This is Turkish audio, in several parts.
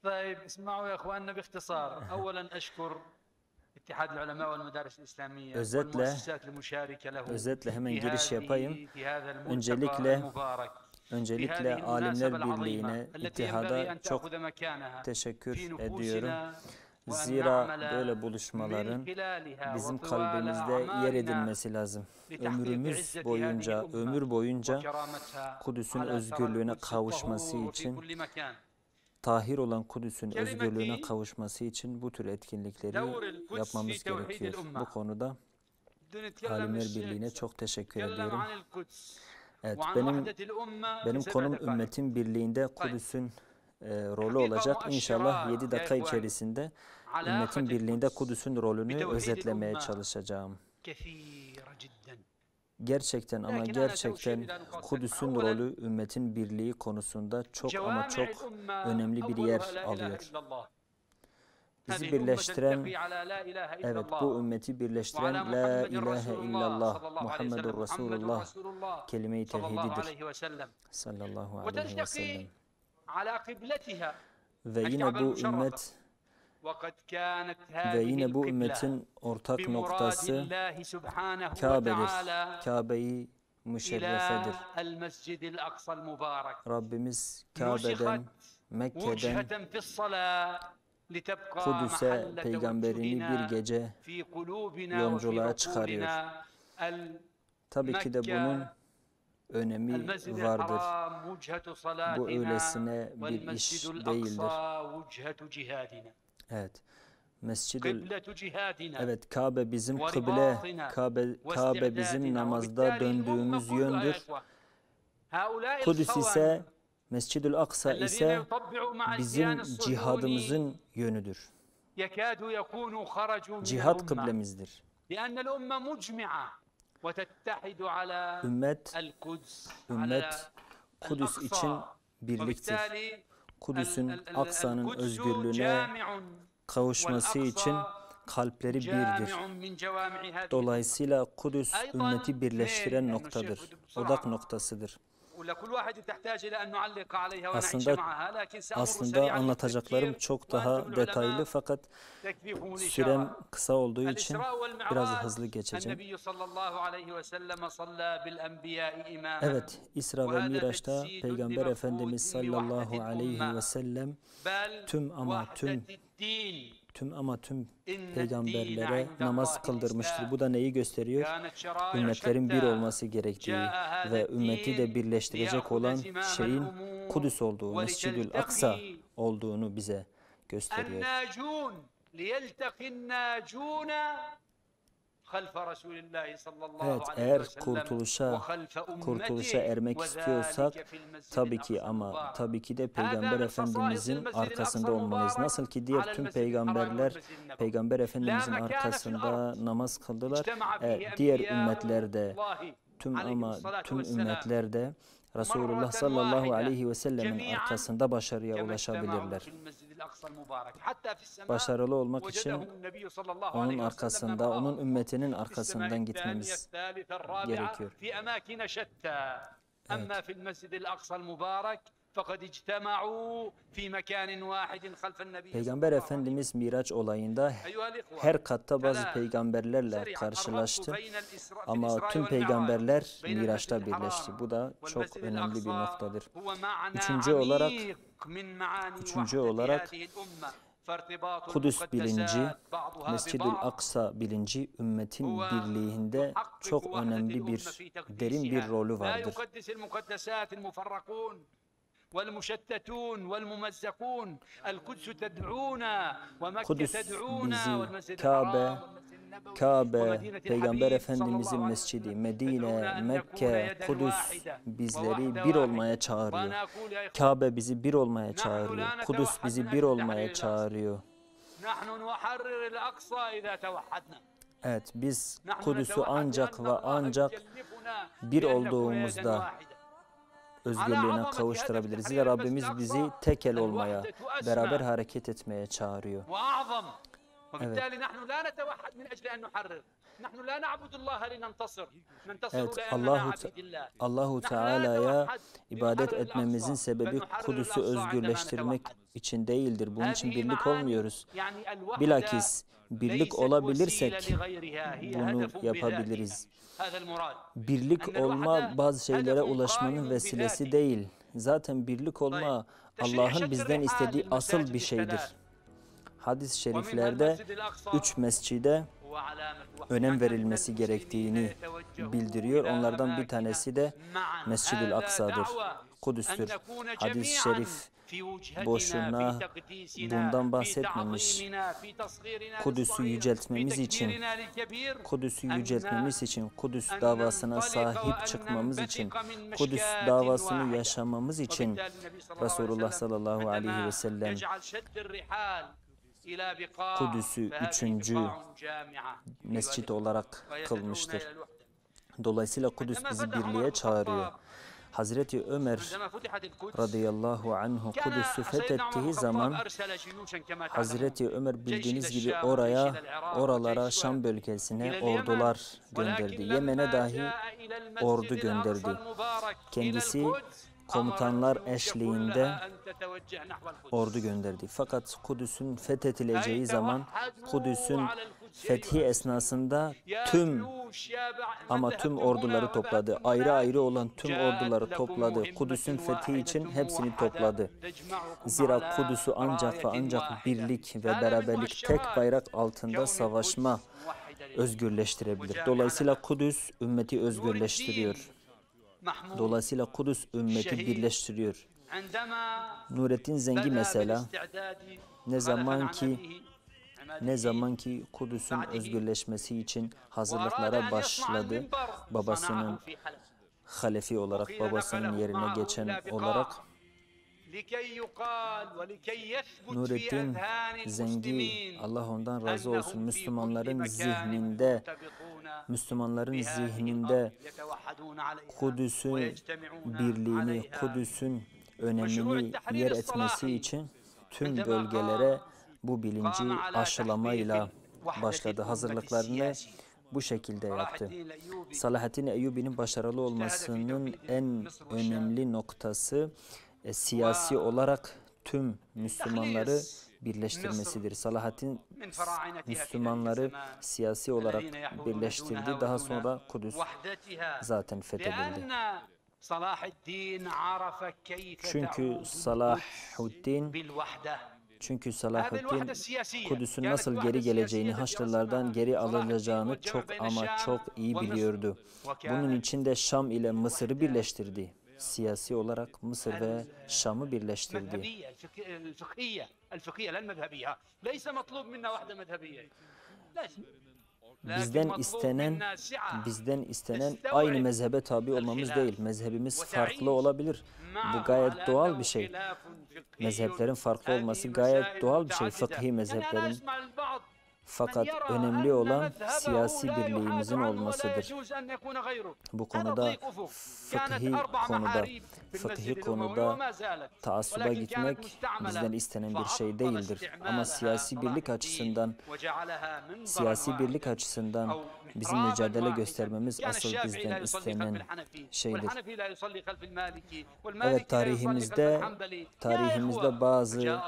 طيب اسمعوا يا اخواننا باختصار. اولا اشكر اتحاد العلماء والمدارس الإسlamiyye والمؤسسات المشاركة له Özetle hemen giriş yapayım. في هذا الملتقى المبارك. Öncelikle Alimler Birliği'ne, ittihada çok teşekkür ediyorum. Zira böyle buluşmaların bizim kalbimizde yer edilmesi lazım. Ömür boyunca Kudüs'ün özgürlüğüne kavuşması için, tahir olan Kudüs'ün özgürlüğüne kavuşması için bu tür etkinlikleri yapmamız gerekiyor. Bu konuda Alimler Birliği'ne çok teşekkür ediyorum. Evet, benim konum ümmetin birliğinde Kudüs'ün rolü olacak. İnşallah 7 dakika içerisinde ümmetin birliğinde Kudüs'ün rolünü özetlemeye çalışacağım. Gerçekten ama gerçekten Kudüs'ün rolü ümmetin birliği konusunda çok ama çok önemli bir yer alıyor. Bizi birleştiren, evet bu ümmeti birleştiren La ilahe illallah Muhammedur Resulullah kelime-i tevhididir. Sallallahu aleyhi ve sellem. Ve yine bu ümmetin ortak noktası Kabe'dir. Kabe-i Müşerrefedir. Rabbimiz Kabe'den, Mekke'den Kudüs'e peygamberini bir gece yolculuğa çıkarıyor. Tabii ki de bunun önemi vardır. Bu öylesine bir iş değildir. Evet. Evet, Kabe bizim kıble, Kabe bizim namazda döndüğümüz yöndür. Kudüs ise, Mescid-ül Aksa ise bizim cihadımızın yönüdür. Cihad kıblemizdir. Ümmet Kudüs için birliktir. Kudüs'ün, Aksa'nın özgürlüğüne kavuşması için kalpleri birdir. Dolayısıyla Kudüs ümmeti birleştiren noktadır, odak noktasıdır. Aslında anlatacaklarım çok daha detaylı fakat sürem kısa olduğu için biraz hızlı geçeceğim. Evet, İsra ve Miraç'ta Peygamber Efendimiz sallallahu aleyhi ve sellem tüm peygamberlere namaz kıldırmıştır. Bu da neyi gösteriyor? Ümmetlerin bir olması gerektiği ve ümmeti de birleştirecek olan şeyin Kudüs olduğu, Mescid-ül Aksa olduğunu bize gösteriyor. Evet, eğer kurtuluşa ermek istiyorsak tabii ki de Peygamber Efendimizin arkasında olmalıyız. Nasıl ki diğer tüm peygamberler Peygamber Efendimizin arkasında namaz kıldılar, diğer ümmetlerde tüm ümmetlerde Resulullah sallallahu aleyhi ve sellemin arkasında başarıya ulaşabilirler. Başarılı olmak için onun arkasında, onun ümmetinin arkasından gitmemiz gerekiyor. Evet. Peygamber Efendimiz Miraç olayında her katta bazı peygamberlerle karşılaştı ama tüm peygamberler Miraç'ta birleşti. Bu da çok önemli bir noktadır. Üçüncü olarak Kudüs bilinci, Mescid-ül Aksa bilinci ümmetin birliğinde çok önemli derin bir rolü vardır. Kudüs bizi Kabe, Peygamber Efendimizin mescidi, Medine, Mekke, Kudüs bizleri bir olmaya çağırıyor. Kabe bizi bir olmaya çağırıyor. Kudüs bizi bir olmaya çağırıyor. Evet, biz Kudüs'ü ancak ve ancak bir olduğumuzda özgürlüğüne kavuşturabiliriz. Zira Rabbimiz bizi tek el olmaya, beraber hareket etmeye çağırıyor. Evet. Evet, Allahu Teala'ya ibadet etmemizin sebebi Kudüs'ü özgürleştirmek için değildir. Bunun için birlik olmuyoruz. Bilakis birlik olabilirsek bunu yapabiliriz. Birlik olma bazı şeylere ulaşmanın vesilesi değil. Zaten birlik olma Allah'ın bizden istediği asıl bir şeydir. Hadis-i şeriflerde 3 mescide önem verilmesi gerektiğini bildiriyor. Onlardan bir tanesi de Mescid-ül Aksa'dır, Kudüs'tür. Hadis-i şerif boşuna bundan bahsetmemiş. Kudüs'ü yüceltmemiz için, Kudüs davasına sahip çıkmamız için, Kudüs davasını yaşamamız için Resulullah sallallahu aleyhi ve sellem Kudüs'ü 3. mescit olarak kılmıştır. Dolayısıyla Kudüs bizi birliğe çağırıyor. Hazreti Ömer radıyallahu anhu Kudüs'ü fethettiği zaman Hazreti Ömer bildiğiniz gibi oralara Şam bölgesine ordular gönderdi. Yemen'e dahi ordu gönderdi. Kendisi komutanlar eşliğinde ordu gönderdi. Fakat Kudüs'ün fethedileceği zaman Kudüs'ün fethi esnasında tüm orduları topladı. Ayrı ayrı olan tüm orduları topladı. Kudüs'ün fethi için hepsini topladı. Zira Kudüs'ü ancak ve ancak birlik ve beraberlik, tek bayrak altında savaşma özgürleştirebilir. Dolayısıyla Kudüs ümmeti özgürleştiriyor. Dolayısıyla Kudüs ümmeti birleştiriyor. Nurettin Zengi mesela ne zaman ki Kudüs'ün özgürleşmesi için hazırlıklara başladı, babasının halefi olarak, babasının yerine geçen olarak, Nurettin Zengi, Allah ondan razı olsun, Müslümanların zihninde Kudüs'ün birliğini, Kudüs'ün önemini yer etmesi için tüm bölgelere bu bilinci aşılamayla başladı. Hazırlıklarını bu şekilde yaptı. Salahaddin Eyyubi'nin başarılı olmasının en önemli noktası siyasi olarak tüm Müslümanları birleştirmesidir. Salahaddin Müslümanları siyasi olarak birleştirdi. Daha sonra Kudüs zaten fethedildi. Çünkü Salahaddin Kudüs'ün nasıl geri geleceğini, Haçlılardan geri alınacağını çok ama çok iyi biliyordu. Bunun için de Şam ile Mısır'ı birleştirdi. Siyasi olarak Mısır ve Şam'ı birleştirdi. Bizden istenen aynı mezhebe tabi olmamız değil. Mezhebimiz farklı olabilir. Bu gayet doğal bir şey. Mezheplerin farklı olması gayet doğal bir şey. Fıkhi mezheplerin. Fakat önemli olan siyasi birliğimizin olmasıdır. Bu konuda fıkhi konuda taassuba gitmek bizden istenen bir şey değildir. Ama siyasi birlik açısından bizim mücadele göstermemiz asıl bizden istenen şeydir. Evet, tarihimizde bazı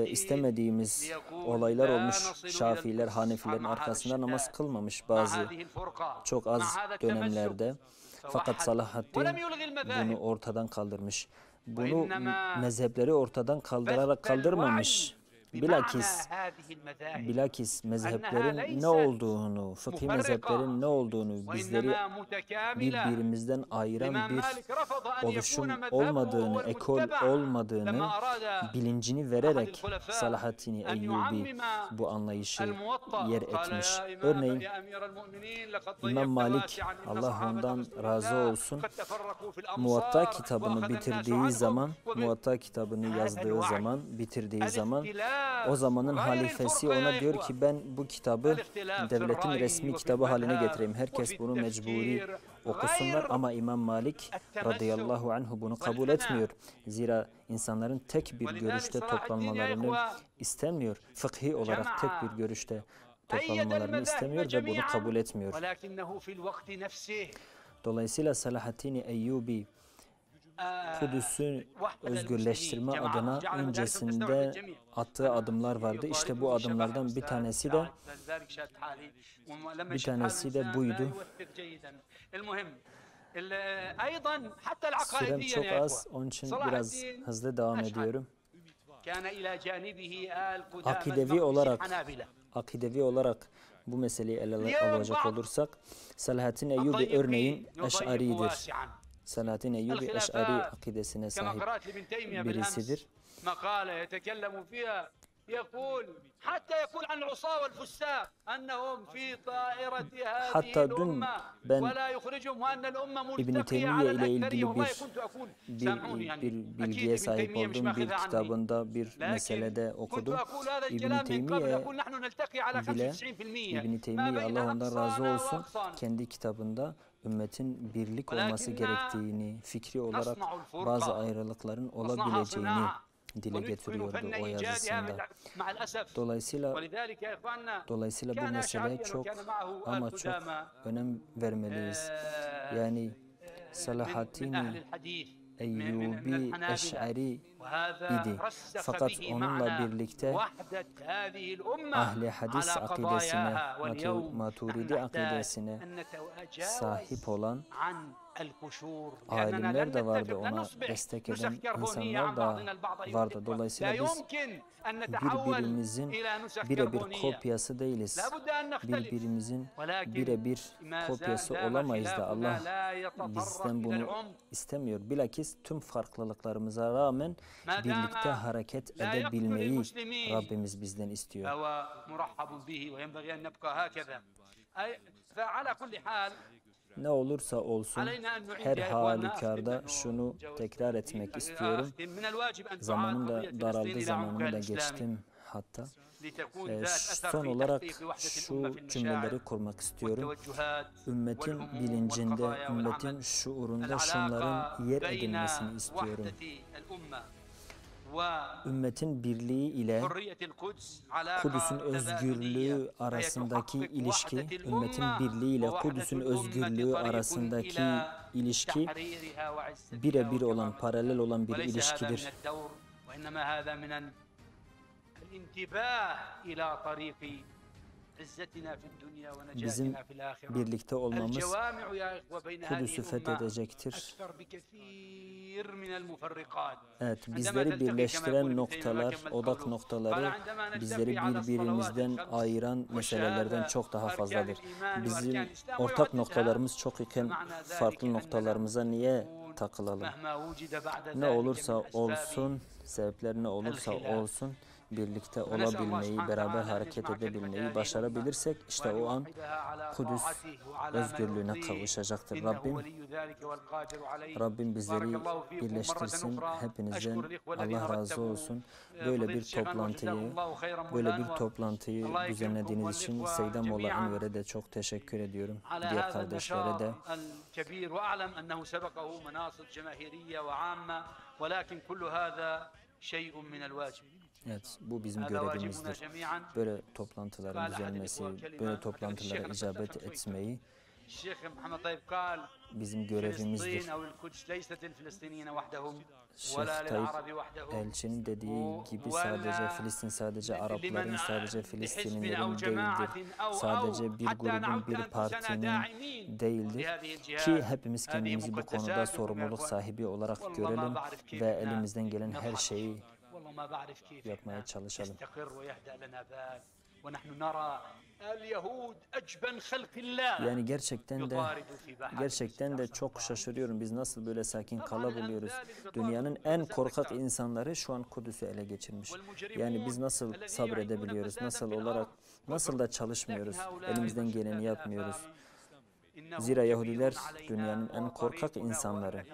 istemediğimiz olaylar olmuş. Şafiiler, Hanefilerin arkasında namaz kılmamış bazı çok az dönemlerde. Fakat Salahaddin bunu ortadan kaldırmış. Bunu mezhepleri ortadan kaldırarak kaldırmamış. Bilakis mezheplerin ne olduğunu, fıkhi mezheplerin ne olduğunu, bizleri birbirimizden ayıran bir oluşum olmadığını, ekol olmadığını bilincini vererek Salahaddin Eyyubi bu anlayışı yer etmiş. Örneğin İmam Malik, Allah ondan razı olsun, Muvatta kitabını bitirdiği zaman o zamanın halifesi ona diyor ki ben bu kitabı devletin resmi kitabı haline getireyim. Herkes bunu mecburi okusunlar ama İmam Malik radıyallahu anhu bunu kabul etmiyor. Zira insanların tek bir görüşte toplanmalarını istemiyor. Fıkhi olarak tek bir görüşte toplanmalarını istemiyor ve bunu kabul etmiyor. Dolayısıyla Selahaddin Eyyubi Kudüs'ü özgürleştirme adına öncesinde attığı adımlar vardı. İşte bu adımlardan bir tanesi de buydu. Sürem çok az, onun için biraz hızlı devam ediyorum. Akidevi olarak bu meseleyi ele alacak olursak, Selahaddin Eyyubi örneğin Eş'ari'dir. Selahaddin Eyyubi Eş'ari akidesine sahip birisidir. Hatta dün ben İbn-i Teymiye ile ilgili bir bilgiye sahip olduğum bir kitabında bir meselede okudum. İbn-i Teymiye Allah ondan razı olsun kendi kitabında ümmetin birlik olması gerektiğini, fikri olarak bazı ayrılıkların olabileceğini dile getiriyordu o yazısında. Dolayısıyla bu meseleye çok ama çok önem vermeliyiz. Yani Selahaddin Eyyubi Eş'ari idi. Fakat onunla birlikte Ahli Hadis akidesine, Maturidi akidesine sahip olan alimler de vardı, ona destek eden insanlar da vardı. Dolayısıyla biz birbirimizin birebir kopyası değiliz. Birbirimizin birebir kopyası olamayız da Allah bizden bunu istemiyor. Bilakis tüm farklılıklarımıza rağmen birlikte hareket edebilmeyi Rabbimiz bizden istiyor. Ne olursa olsun her halükarda şunu tekrar etmek istiyorum. Zamanım da daraldı, zamanımı da geçtim hatta. Son olarak şu cümleleri kurmak istiyorum. Ümmetin bilincinde, ümmetin şuurunda şunların yer edilmesini istiyorum. Ümmetin birliği ile Kudüs'ün özgürlüğü arasındaki ilişki, ümmetin birliği ile Kudüs'ün özgürlüğü arasındaki ilişki birebir olan, paralel olan bir ilişkidir. Bizim birlikte olmamız Kudüs'ü fethedecektir. Evet, bizleri birleştiren noktalar, odak noktaları bizleri birbirimizden ayıran meselelerden çok daha fazladır. Bizim ortak noktalarımız çok iken farklı noktalarımıza niye takılalım? Ne olursa olsun, sebepler ne olursa olsun, birlikte olabilmeyi, beraber hareket edebilmeyi başarabilirsek işte o an Kudüs özgürlüğüne kavuşacaktır. Rabbim bizleri birleştirsin. Hepinizden Allah razı olsun. Böyle bir toplantıyı düzenlediğiniz için Seyyid Molla Enver'e de çok teşekkür ediyorum. Diğer kardeşlere de. Evet, bu bizim görevimizdir. Böyle toplantıların düzenlemesi, böyle toplantılara icabet etmeyi bizim görevimizdir. Şeyh Tayyip Elçi'nin dediği gibi Filistin sadece Arapların, sadece Filistinlilerin değildir. Sadece bir grubun, bir partinin değildir. Ki hepimiz kendimizi bu konuda sorumluluk sahibi olarak görelim ve elimizden gelen her şeyi yapmaya çalışalım. Yani gerçekten de çok şaşırıyorum. Biz nasıl böyle sakin kalabiliyoruz? Dünyanın en korkak insanları şu an Kudüs'ü ele geçirmiş. Yani biz nasıl sabredebiliyoruz? Nasıl da çalışmıyoruz? Elimizden geleni yapmıyoruz. Zira Yahudiler dünyanın en korkak insanları.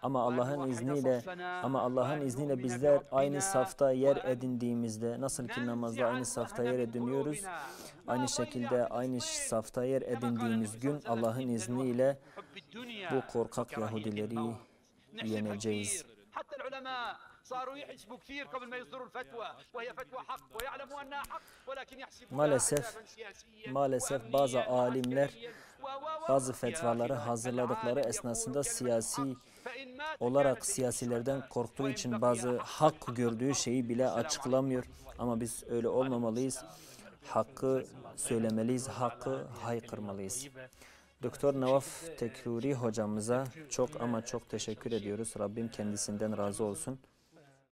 Ama Allah'ın izniyle bizler aynı safta yer edindiğimizde, nasıl ki namazda aynı safta yer ediniyoruz, aynı şekilde aynı safta yer edindiğimiz gün Allah'ın izniyle bu korkak Yahudileri yeneceğiz. Maalesef bazı alimler bazı fetvaları hazırladıkları esnasında siyasilerden korktuğu için bazı hak gördüğü şeyi bile açıklamıyor. Ama biz öyle olmamalıyız. Hakkı söylemeliyiz, hakkı haykırmalıyız. Doktor Navaf Tekruri hocamıza çok ama çok teşekkür ediyoruz. Rabbim kendisinden razı olsun.